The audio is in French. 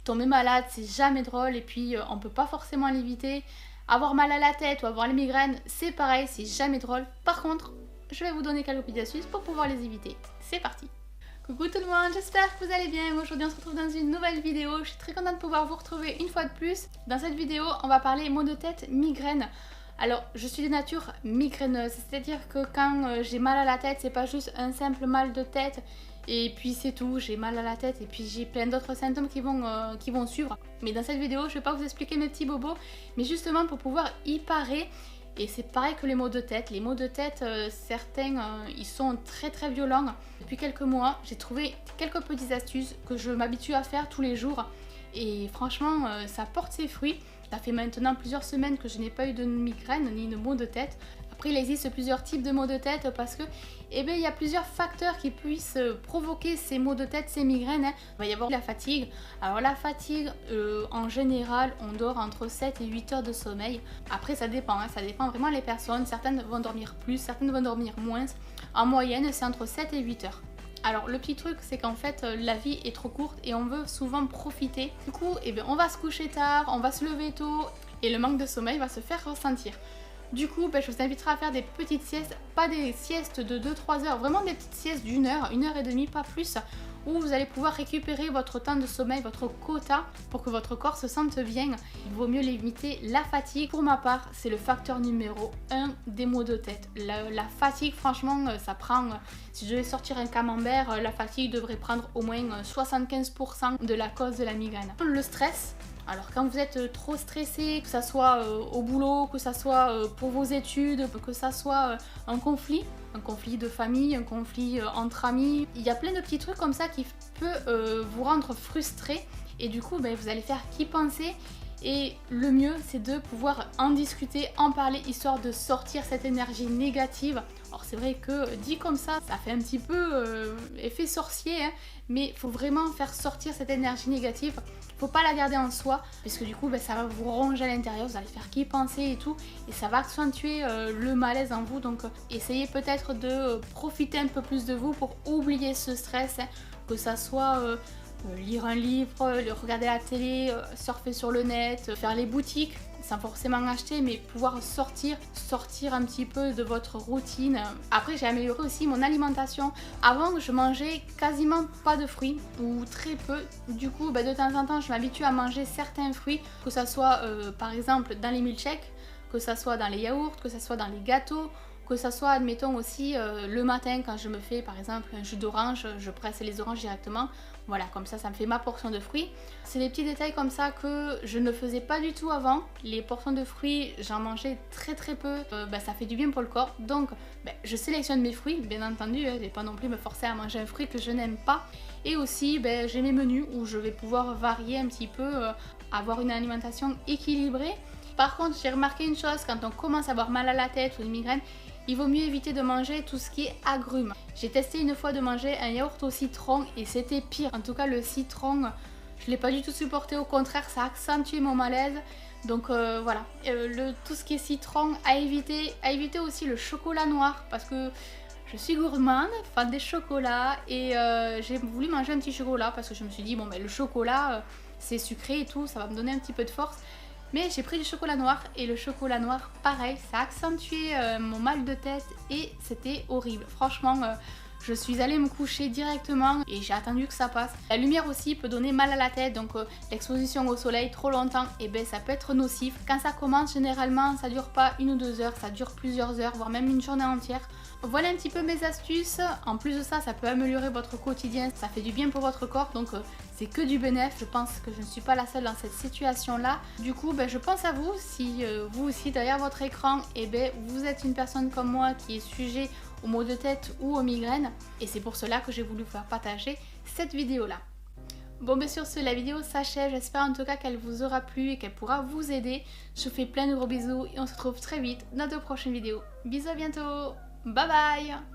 tomber malade, c'est jamais drôle et puis on peut pas forcément l'éviter. Avoir mal à la tête ou avoir les migraines, c'est pareil, c'est jamais drôle. Par contre, je vais vous donner quelques petites astuces pour pouvoir les éviter. C'est parti! Coucou tout le monde, j'espère que vous allez bien. Aujourd'hui on se retrouve dans une nouvelle vidéo. Je suis très contente de pouvoir vous retrouver une fois de plus. Dans cette vidéo, on va parler maux de tête, migraine. Alors, je suis de nature migraineuse, c'est-à-dire que quand j'ai mal à la tête, c'est pas juste un simple mal de tête et puis c'est tout, j'ai mal à la tête et puis j'ai plein d'autres symptômes qui vont suivre. Mais dans cette vidéo, je vais pas vous expliquer mes petits bobos, mais justement pour pouvoir y parer. Et c'est pareil que les maux de tête. Les maux de tête, certains, ils sont très très violents. Depuis quelques mois, j'ai trouvé quelques petites astuces que je m'habitue à faire tous les jours. Et franchement, ça porte ses fruits. Ça fait maintenant plusieurs semaines que je n'ai pas eu de migraine ni de maux de tête. Après, il existe plusieurs types de maux de tête parce que, il y a plusieurs facteurs qui puissent provoquer ces maux de tête, ces migraines. Il va y avoir la fatigue. Alors la fatigue, en général, on dort entre 7 et 8 heures de sommeil. Après, ça dépend vraiment des personnes. Certaines vont dormir plus, certaines vont dormir moins. En moyenne, c'est entre 7 et 8 heures. Alors le petit truc, c'est qu'en fait la vie est trop courte et on veut souvent profiter. Du coup, on va se coucher tard, on va se lever tôt et le manque de sommeil va se faire ressentir. Du coup, je vous inviterai à faire des petites siestes, pas des siestes de 2-3 heures, vraiment des petites siestes d'1 heure, 1 heure et demie, pas plus, où vous allez pouvoir récupérer votre temps de sommeil, votre quota, pour que votre corps se sente bien. Il vaut mieux limiter la fatigue. Pour ma part, c'est le facteur numéro 1 des maux de tête. La fatigue, franchement, ça prend, si je vais sortir un camembert, la fatigue devrait prendre au moins 75% de la cause de la migraine. Le stress. Alors quand vous êtes trop stressé, que ça soit au boulot, que ça soit pour vos études, que ça soit un conflit de famille, un conflit entre amis, il y a plein de petits trucs comme ça qui peuvent vous rendre frustré et du coup vous allez faire qu'y penser. Et le mieux, c'est de pouvoir en discuter, en parler, histoire de sortir cette énergie négative. Alors c'est vrai que dit comme ça fait un petit peu effet sorcier, hein, mais il faut vraiment faire sortir cette énergie négative. Faut pas la garder en soi, puisque du coup ça va vous ronger à l'intérieur, vous allez faire qu'y penser et tout, et ça va accentuer le malaise en vous. Donc essayez peut-être de profiter un peu plus de vous pour oublier ce stress, hein, que ça soit... lire un livre, regarder la télé, surfer sur le net, faire les boutiques sans forcément acheter, mais pouvoir sortir un petit peu de votre routine. Après, j'ai amélioré aussi mon alimentation. Avant, je mangeais quasiment pas de fruits ou très peu. Du coup, de temps en temps, je m'habitue à manger certains fruits, que ça soit par exemple dans les milkshakes, que ça soit dans les yaourts, que ça soit dans les gâteaux, que ça soit, admettons aussi, le matin quand je me fais par exemple un jus d'orange, je presse les oranges directement. Voilà, comme ça me fait ma portion de fruits. C'est des petits détails comme ça que je ne faisais pas du tout avant. Les portions de fruits, j'en mangeais très très peu. Ça fait du bien pour le corps. Donc, je sélectionne mes fruits, bien entendu. Je ne vais pas non plus me forcer à manger un fruit que je n'aime pas. Et aussi, j'ai mes menus où je vais pouvoir varier un petit peu, avoir une alimentation équilibrée. Par contre, j'ai remarqué une chose, quand on commence à avoir mal à la tête ou une migraine, il vaut mieux éviter de manger tout ce qui est agrumes. J'ai testé une fois de manger un yaourt au citron et c'était pire. En tout cas, le citron, je ne l'ai pas du tout supporté. Au contraire, ça a accentué mon malaise. Donc voilà, tout ce qui est citron, à éviter. À éviter aussi le chocolat noir parce que je suis gourmande, fan des chocolats et j'ai voulu manger un petit chocolat parce que je me suis dit, le chocolat, c'est sucré et tout, ça va me donner un petit peu de force. Mais j'ai pris du chocolat noir et le chocolat noir, pareil, ça a accentué mon mal de tête et c'était horrible. Franchement, je suis allée me coucher directement et j'ai attendu que ça passe. La lumière aussi peut donner mal à la tête, donc l'exposition au soleil trop longtemps, ça peut être nocif. Quand ça commence, généralement, ça dure pas 1 ou 2 heures, ça dure plusieurs heures, voire même une journée entière. Voilà un petit peu mes astuces. En plus de ça, ça peut améliorer votre quotidien, ça fait du bien pour votre corps, donc c'est que du bénéfice. Je pense que je ne suis pas la seule dans cette situation-là. Du coup, je pense à vous, si vous aussi derrière votre écran, vous êtes une personne comme moi qui est sujet aux maux de tête ou aux migraines. Et c'est pour cela que j'ai voulu vous faire partager cette vidéo-là. Bon, sur ce, la vidéo s'achève. J'espère en tout cas qu'elle vous aura plu et qu'elle pourra vous aider. Je vous fais plein de gros bisous et on se retrouve très vite dans de prochaines vidéos. Bisous, à bientôt. Bye bye.